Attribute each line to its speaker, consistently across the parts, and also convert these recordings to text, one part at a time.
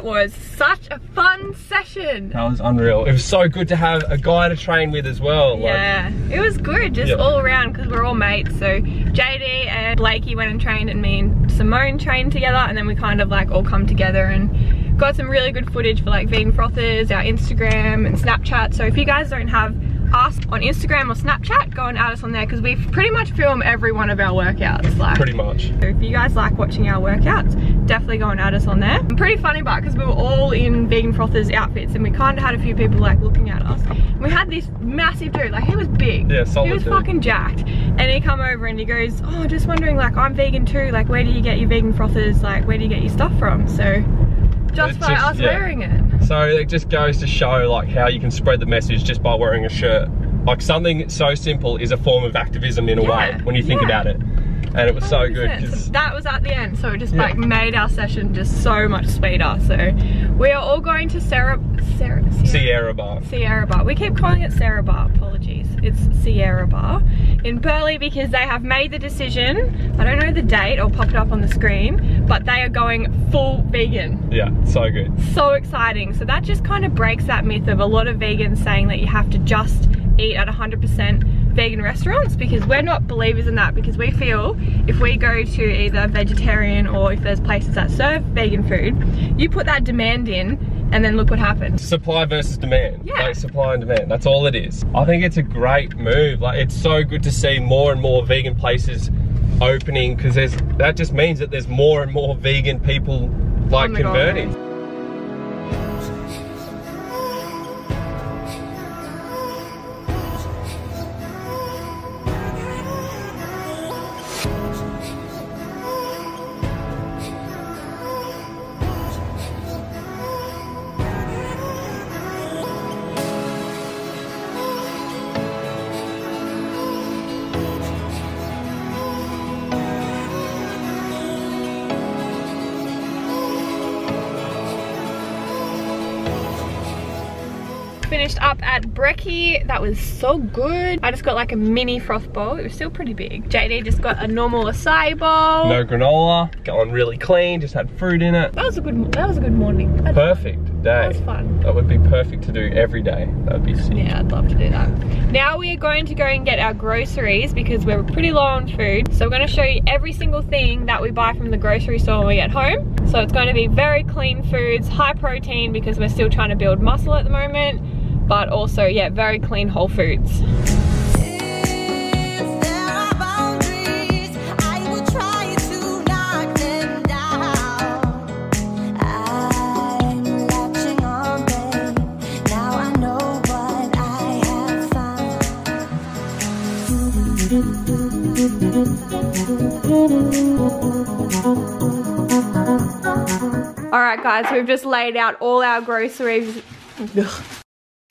Speaker 1: was such a fun session.
Speaker 2: That was unreal. It was so good to have a guy to train with as well.
Speaker 1: Yeah, it was good, just all around, because we're all mates. So JD and Blakey went and trained, and me and Simone trained together, and then we kind of like all come together and got some really good footage for like Vegan Frothers, our Instagram and Snapchat. So if you guys don't have us on Instagram or Snapchat, go and add us on there, because we pretty much film every one of our workouts. Like,
Speaker 2: pretty much. So
Speaker 1: if you guys like watching our workouts, definitely go and add us on there. And pretty funny part, because we were all in Vegan Frothers outfits, and we kind of had a few people like looking at us. And we had this massive dude, like he was big.
Speaker 2: Yeah, solid.
Speaker 1: He was
Speaker 2: dude.
Speaker 1: fucking jacked. And he come over and he goes, oh, just wondering, like, I'm vegan too. Like, where do you get your Vegan Frothers? Like, where do you get your stuff from? So just by us wearing it.
Speaker 2: So it just goes to show like how you can spread the message just by wearing a shirt. Like something so simple is a form of activism in a way when you think about it. And it was 100%. So good.
Speaker 1: So that was at the end, so it just like made our session just so much sweeter. So we are all going to Sierra Bar. Sierra Bar. We keep calling it Sierra Bar, apologies. It's Sierra Bar in Burleigh, because they have made the decision, I don't know the date, I'll pop it up on the screen, but they are going full vegan.
Speaker 2: Yeah, so good.
Speaker 1: So exciting. So that just kind of breaks that myth of a lot of vegans saying that you have to just eat at 100% vegan restaurants, because we're not believers in that, because we feel if we go to either vegetarian or if there's places that serve vegan food, you put that demand in and then look what happens. Supply versus demand. Yeah.
Speaker 2: Like supply and demand, that's all it is. I think it's a great move. Like it's so good to see more and more vegan places opening, because that just means that there's more and more vegan people like converting.
Speaker 1: God. Finished up at Brekkie. That was so good. I just got like a mini froth bowl. It was still pretty big. JD just got a normal acai bowl.
Speaker 2: No granola. Going really clean. Just had fruit in it.
Speaker 1: That was a good morning.
Speaker 2: Perfect day.
Speaker 1: That was fun.
Speaker 2: That would be perfect to do every day. That would be sick.
Speaker 1: Yeah, I'd love to do that. Now we are going to go and get our groceries, because we're pretty low on food. So we're going to show you every single thing that we buy from the grocery store when we get home. So it's going to be very clean foods, high protein, because we're still trying to build muscle at the moment. But also, yeah, very clean whole foods. Alright guys, we've just laid out all our groceries.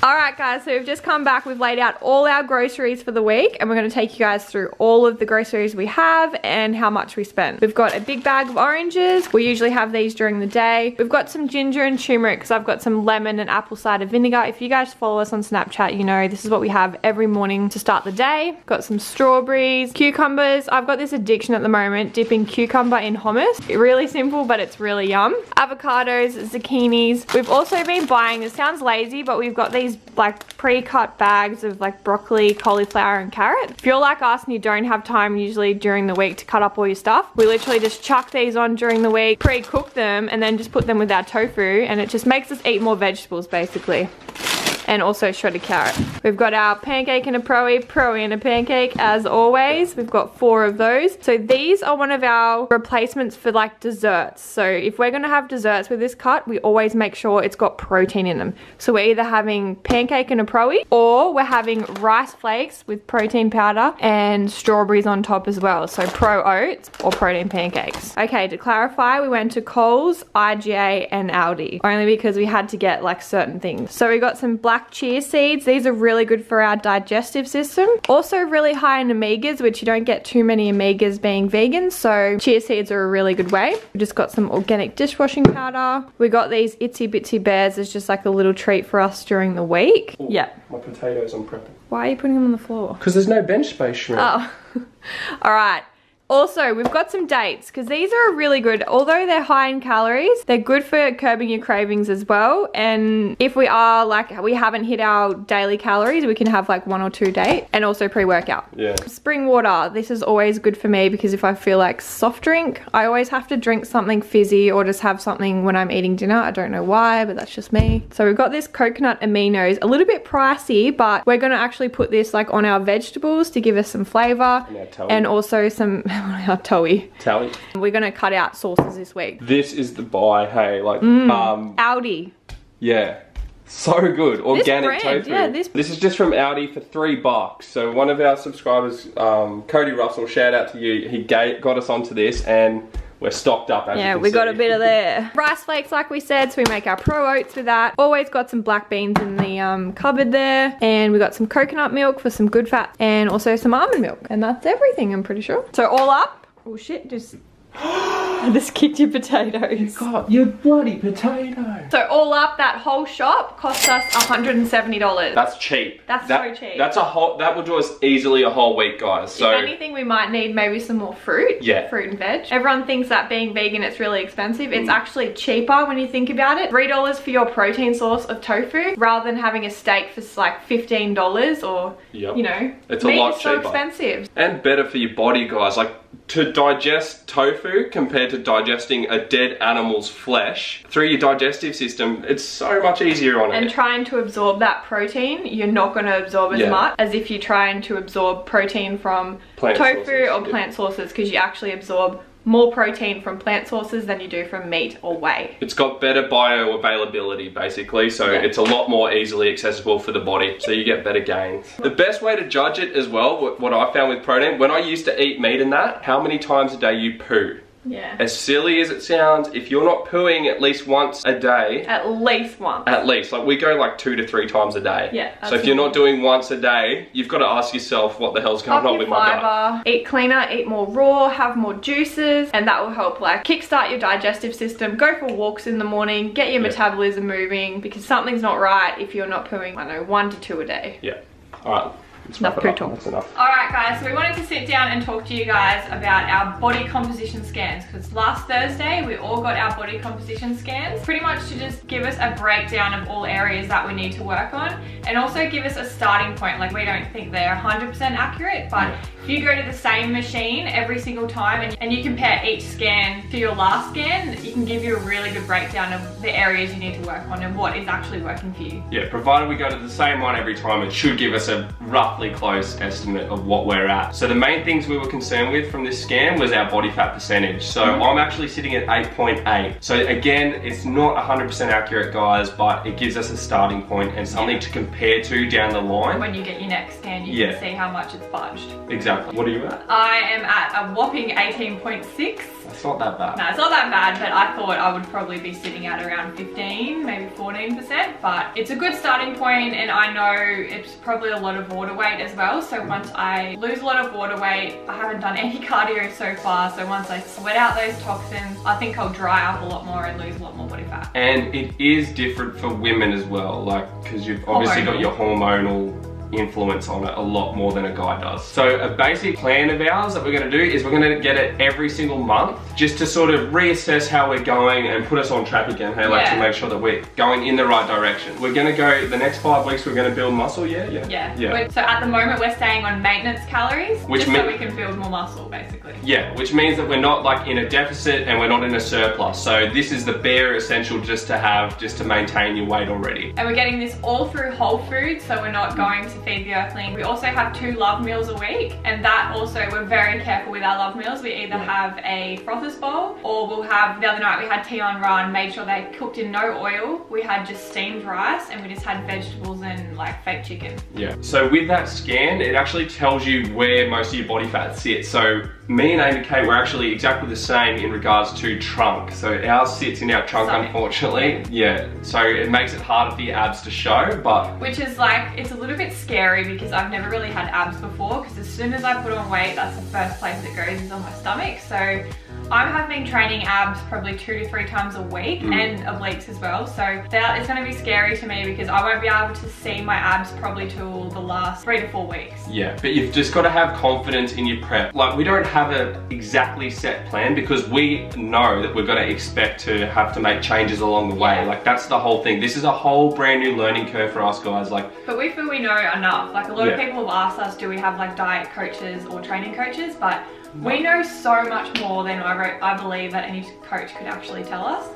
Speaker 1: Alright guys, so we've just come back, we've laid out all our groceries for the week, and we're going to take you guys through all of the groceries we have and how much we spent. We've got a big bag of oranges. We usually have these during the day. We've got some ginger and turmeric, because I've got some lemon and apple cider vinegar. If you guys follow us on Snapchat, you know this is what we have every morning to start the day. Got some strawberries, cucumbers. I've got this addiction at the moment, dipping cucumber in hummus. It's really simple, but it's really yum. Avocados, zucchinis. We've also been buying, this sounds lazy, but we've got these like pre-cut bags of like broccoli, cauliflower and carrot. If you're like us and you don't have time usually during the week to cut up all your stuff, we literally just chuck these on during the week, pre-cook them, and then just put them with our tofu, and it just makes us eat more vegetables basically. And also shredded carrot. We've got our pancake and a proe and a pancake as always. We've got 4 of those. So these are one of our replacements for like desserts. So if we're gonna have desserts with this cut, we always make sure it's got protein in them. So we're either having pancake and a proe, or we're having rice flakes with protein powder and strawberries on top as well. So pro oats or protein pancakes. Okay, to clarify, we went to Coles, IGA and Aldi, only because we had to get like certain things. So we got some black chia seeds. These are really good for our digestive system. Also really high in omegas, which you don't get too many omegas being vegan, so chia seeds are a really good way. We just got some organic dishwashing powder. We got these itsy bitsy bears as just like a little treat for us during the week. Ooh, yeah. My potatoes I'm prepping. Why are you putting them on the floor?
Speaker 2: Because there's no bench space, Shrimp.
Speaker 1: Oh. Alright. Also, we've got some dates because these are really good. Although they're high in calories, they're good for curbing your cravings as well. And if we are like, we haven't hit our daily calories, we can have like 1 or 2 dates, and also pre-workout.
Speaker 2: Yeah.
Speaker 1: Spring water. This is always good for me because if I feel like soft drink, I always have to drink something fizzy or just have something when I'm eating dinner. I don't know why, but that's just me. So we've got this coconut aminos, a little bit pricey, but we're gonna actually put this like on our vegetables to give us some flavor and also some our tally. We're gonna cut out sauces this week.
Speaker 2: This is the buy, hey, like
Speaker 1: Aldi.
Speaker 2: Yeah, so good. Organic tofu.
Speaker 1: Yeah,
Speaker 2: this is just from Aldi for $3. So one of our subscribers, Cody Russell, shout out to you. He got us onto this, and we're stocked up, as you can
Speaker 1: we got
Speaker 2: see.
Speaker 1: a bit of there. Rice flakes, like we said, so we make our pro oats with that. Always got some black beans in the cupboard there. And we got some coconut milk for some good fat, and also some almond milk. And that's everything, I'm pretty sure. So all up, oh shit, I just kicked your potatoes.
Speaker 2: God, you bloody potato.
Speaker 1: So all up, that whole shop cost us $170.
Speaker 2: That's cheap.
Speaker 1: That's so cheap.
Speaker 2: That will do us easily a whole week, guys. So
Speaker 1: if anything, we might need maybe some more fruit.
Speaker 2: Yeah.
Speaker 1: Fruit and veg. Everyone thinks that being vegan, it's really expensive. It's actually cheaper when you think about it. $3 for your protein source of tofu, rather than having a steak for like $15 or, you know.
Speaker 2: It's a lot cheaper.
Speaker 1: It's so expensive.
Speaker 2: And better for your body, guys. Like, to digest tofu compared to digesting a dead animal's flesh through your digestive system, it's so much easier on it.
Speaker 1: And trying to absorb that protein, you're not going to absorb as much as if you're trying to absorb protein from tofu or plant sources, because you actually absorb more protein from plant sources than you do from meat or whey. It's
Speaker 2: got better bioavailability, basically, so it's a lot more easily accessible for the body, so you get better gains. The best way to judge it as well, what I found with protein, when I used to eat meat and that, how many times a day you poo.
Speaker 1: Yeah.
Speaker 2: As silly as it sounds, if you're not pooing at least once a day.
Speaker 1: At least once.
Speaker 2: At least. Like, we go like 2 to 3 times a day.
Speaker 1: Yeah.
Speaker 2: So if you're not doing once a day, you've got to ask yourself what the hell's going on with my gut.
Speaker 1: Eat cleaner, eat more raw, have more juices, and that will help like kickstart your digestive system. Go for walks in the morning, get your metabolism moving, because something's not right if you're not pooing, I don't know, 1 to 2 a day.
Speaker 2: Yeah. Alright.
Speaker 1: Enough poo talk.
Speaker 2: That's enough.
Speaker 1: Alright guys, so we wanted to sit down and talk to you guys about our body composition scans, because last Thursday we all got our body composition scans, pretty much to just give us a breakdown of all areas that we need to work on, and also give us a starting point. Like, we don't think they're 100% accurate, but if you go to the same machine every single time and you compare each scan to your last scan, it can give you a really good breakdown of the areas you need to work on and what is actually working for you.
Speaker 2: Yeah, provided we go to the same one every time, it should give us a roughly close estimate of what we're at. So the main things we were concerned with from this scan was our body fat percentage. So I'm actually sitting at 8.8. So again, it's not 100% accurate, guys, but it gives us a starting point and something to compare to down the line.
Speaker 1: When you get your next scan, you can see how much it's fudged.
Speaker 2: Exactly. What are you at?
Speaker 1: I am at a whopping 18.6.
Speaker 2: That's not that bad.
Speaker 1: No, it's not that bad, but I thought I would probably be sitting at around 15, maybe 14%, but it's a good starting point, and I know it's probably a lot of water weight as well. So once I lose a lot of water weight, I haven't done any cardio so far, so once I sweat out those toxins, I think I'll dry up a lot more and lose a lot more body fat.
Speaker 2: And it is different for women as well, like, because you've obviously got your hormonal influence on it a lot more than a guy does. So a basic plan of ours that we're going to do is we're going to get it every single month, just to sort of reassess how we're going and put us on track again, hey, like, to make sure that we're going in the right direction. We're going to go, the next 5 weeks we're going to build muscle, yeah. So at the moment we're staying on maintenance calories, just so we can build more muscle, basically. Yeah, which means that we're not like in a deficit and we're not in a surplus. So this is the bare essential just to have, just to maintain your weight already. And we're getting this all through whole foods, so we're not going to feed the earthling. We also have 2 love meals a week, and that also, we're very careful with our love meals. We either have a frothers bowl, or we'll have, the other night we had Tian Ran, made sure they cooked in no oil. We had just steamed rice, and we just had vegetables and like fake chicken. Yeah, so with that scan, it actually tells you where most of your body fat sits. So me and Amy Kate were actually exactly the same in regards to trunk. So ours sits in our trunk, unfortunately. Yeah, so it makes it harder for your abs to show, but... Which is like, it's a little bit scary because I've never really had abs before, because as soon as I put on weight, that's the first place it goes, is on my stomach. So
Speaker 1: I have been training abs probably 2 to 3 times a week and obliques as well. So that is going to be scary to me because I won't be able to see my abs probably till the last 3 to 4 weeks.
Speaker 2: Yeah, but you've just got to have confidence in your prep. Like, we don't have an exactly set plan because we know that we're going to expect to have to make changes along the way. Like, that's the whole thing. This is a whole brand new learning curve for us guys. Like,
Speaker 1: but we feel we know enough. Like, a lot of people have asked us, do we have like diet coaches or training coaches? But we know so much more than I believe that any coach could actually tell us.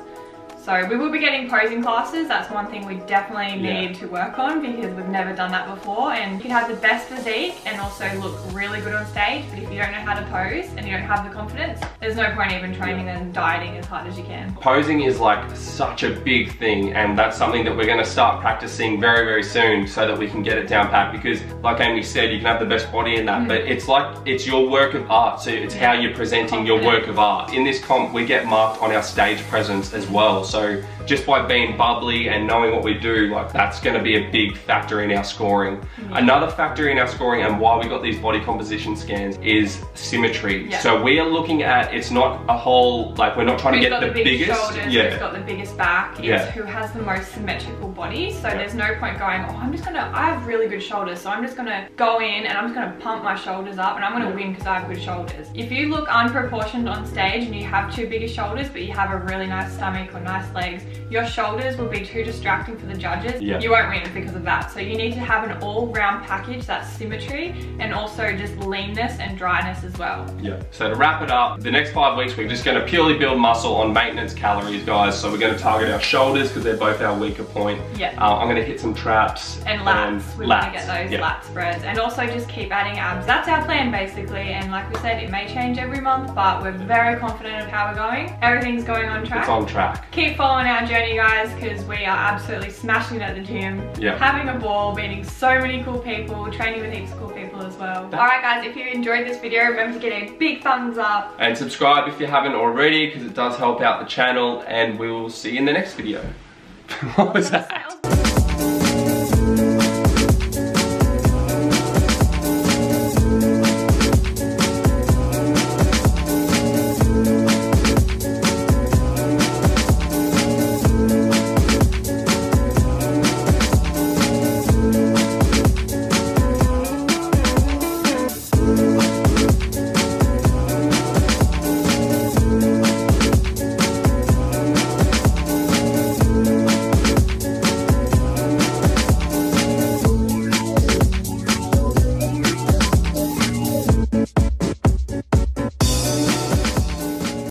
Speaker 1: So we will be getting posing classes. That's one thing we definitely need to work on because we've never done that before. And you can have the best physique and also look really good on stage, but if you don't know how to pose and you don't have the confidence, there's no point even training and dieting as hard as you can.
Speaker 2: Posing is like such a big thing, and that's something that we're going to start practicing very, very soon so that we can get it down pat, because like Amy said, you can have the best body in that, but it's like, it's your work of art. So it's how you're presenting your work of art. In this comp, we get marked on our stage presence as well. So just by being bubbly and knowing what we do, like, that's going to be a big factor in our scoring. Another factor in our scoring and why we got these body composition scans is symmetry. So we are looking at, it's not a whole, like, we're not trying to get the biggest
Speaker 1: shoulders, who's got the biggest back, it's who has the most symmetrical body. So there's no point going, oh, I have really good shoulders, so I'm just gonna go in and I'm just gonna pump my shoulders up and I'm gonna win because I have good shoulders. If you look unproportioned on stage and you have too big shoulders but you have a really nice stomach or nice legs, your shoulders will be too distracting for the judges. You won't win because of that. So you need to have an all-round package that's symmetry and also just leanness and dryness as well.
Speaker 2: So to wrap it up, the next 5 weeks we're just going to purely build muscle on maintenance calories, guys. So we're going to target our shoulders because they're both our weaker point. I'm going to hit some traps
Speaker 1: and lats. We're going to get those lat spreads and also just keep adding abs. That's our plan basically, and like we said, it may change every month, but we're very confident of how we're going. Everything's going on track.
Speaker 2: It's on track.
Speaker 1: Keep following our journey, guys, because we are absolutely smashing it at the gym, having a ball, meeting so many cool people, training with heaps of cool people as well. Alright guys, if you enjoyed this video, remember to give it a big thumbs up.
Speaker 2: And subscribe if you haven't already, because it does help out the channel, and we will see you in the next video. What was that?